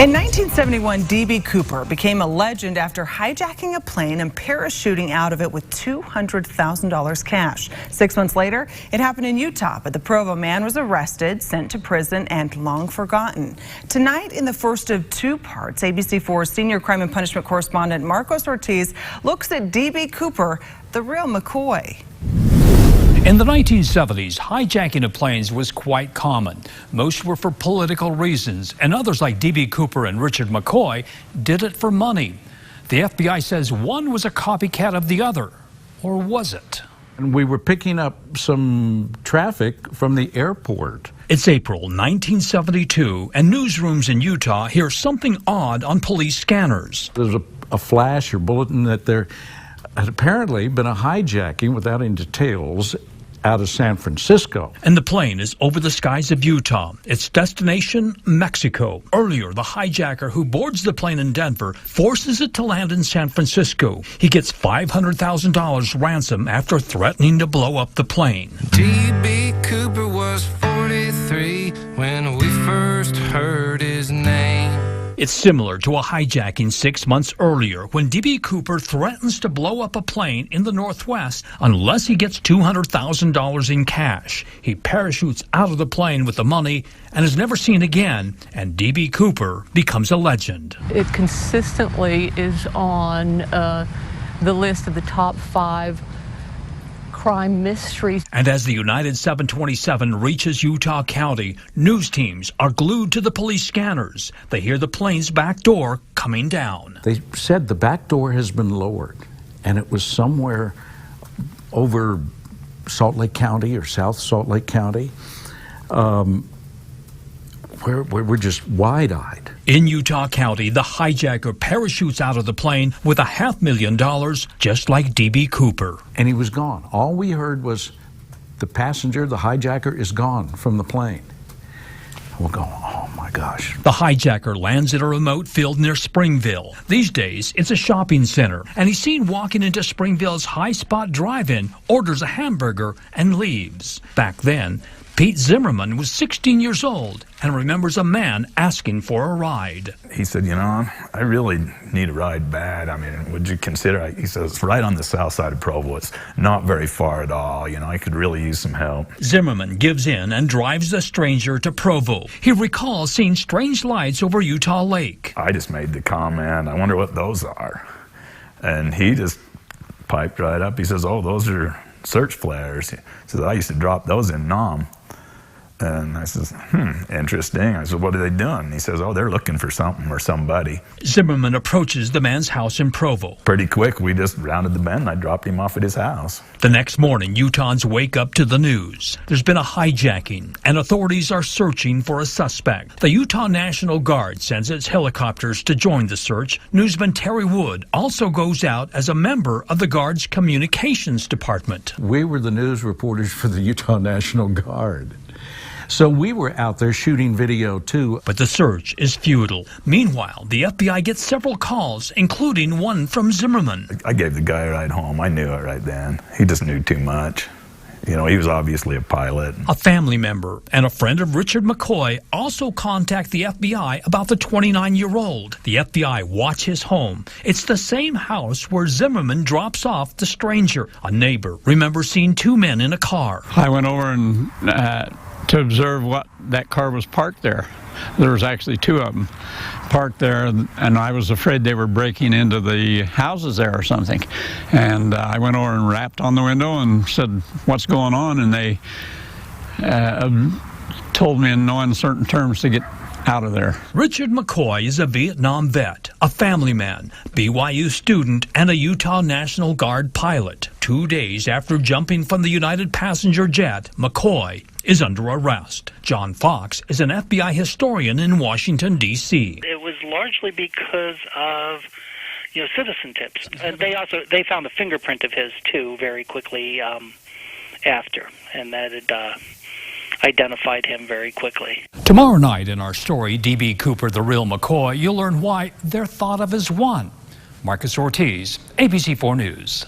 In 1971, D.B Cooper became a legend after hijacking a plane and parachuting out of it with $200,000 cash. 6 months later, it happened in Utah, but the Provo man was arrested, sent to prison, and long forgotten. Tonight, in the first of two parts, ABC4's senior crime and punishment correspondent Marcos Ortiz looks at D.B Cooper, the real McCoy. In the 1970s, hijacking of planes was quite common. Most were for political reasons, and others like D.B Cooper and Richard McCoy did it for money. The FBI says one was a copycat of the other, or was it? And we were picking up some traffic from the airport. It's April 1972, and newsrooms in Utah hear something odd on police scanners. There's a flash or bulletin that there had apparently been a hijacking, without any details, out of San Francisco. And the plane is over the skies of Utah. Its destination, Mexico. Earlier, the hijacker who boards the plane in Denver forces it to land in San Francisco. He gets $500,000 ransom after threatening to blow up the plane. D.B Cooper was 43 when we first heard his name. It's similar to a hijacking 6 months earlier when D.B Cooper threatens to blow up a plane in the Northwest unless he gets $200,000 in cash. He parachutes out of the plane with the money and is never seen again, and D.B Cooper becomes a legend. It consistently is on the list of the top 5 crime mysteries. And as the United 727 reaches Utah County, news teams are glued to the police scanners. They hear the plane's back door coming down. They said the back door has been lowered, and it was somewhere over Salt Lake County or South Salt Lake County. We're just wide-eyed. In Utah County, the hijacker parachutes out of the plane with $500,000, just like D.B Cooper. And he was gone. All we heard was the passenger, the hijacker, is gone from the plane. We're going, oh my gosh. The hijacker lands at a remote field near Springville. These days, it's a shopping center, and he's seen walking into Springville's High Spot Drive-In, orders a hamburger, and leaves. Back then, Pete Zimmerman was 16 years old and remembers a man asking for a ride. He said, you know, I really need a ride bad. I mean, would you consider, he says, it's right on the south side of Provo. It's not very far at all. You know, I could really use some help. Zimmerman gives in and drives the stranger to Provo. He recalls seeing strange lights over Utah Lake. I just made the comment, I wonder what those are. And he just piped right up. He says, oh, those are search flares. He says, I used to drop those in Nam. And I says, interesting. I said, what are they doing? And he says, oh, they're looking for something or somebody. Zimmerman approaches the man's house in Provo. Pretty quick, we just rounded the bend and I dropped him off at his house. The next morning, Utahns wake up to the news. There's been a hijacking, and authorities are searching for a suspect. The Utah National Guard sends its helicopters to join the search. Newsman Terry Wood also goes out as a member of the Guard's communications department. We were the news reporters for the Utah National Guard. So we were out there shooting video, too. But the search is futile. Meanwhile, the FBI gets several calls, including one from Zimmerman. I gave the guy a ride home. I knew it right then. He just knew too much. You know, he was obviously a pilot. A family member and a friend of Richard McCoy also contact the FBI about the 29-year-old. The FBI watch his home. It's the same house where Zimmerman drops off the stranger. A neighbor remembers seeing 2 men in a car. I went over and to observe what that car was parked there. There was actually 2 of them parked there, and I was afraid they were breaking into the houses there or something. And I went over and rapped on the window and said, what's going on? And they told me in no uncertain terms to get out of there. Richard McCoy is a Vietnam vet, a family man, BYU student, and a Utah National Guard pilot. 2 days after jumping from the United passenger jet, McCoy is under arrest. John Fox is an FBI historian in Washington, D.C. It was largely because of, citizen tips. And they found a fingerprint of his, too, very quickly after, and that had identified him very quickly. Tomorrow night in our story, D.B Cooper, the real McCoy, you'll learn why they're thought of as one. Marcos Ortiz, ABC4 News.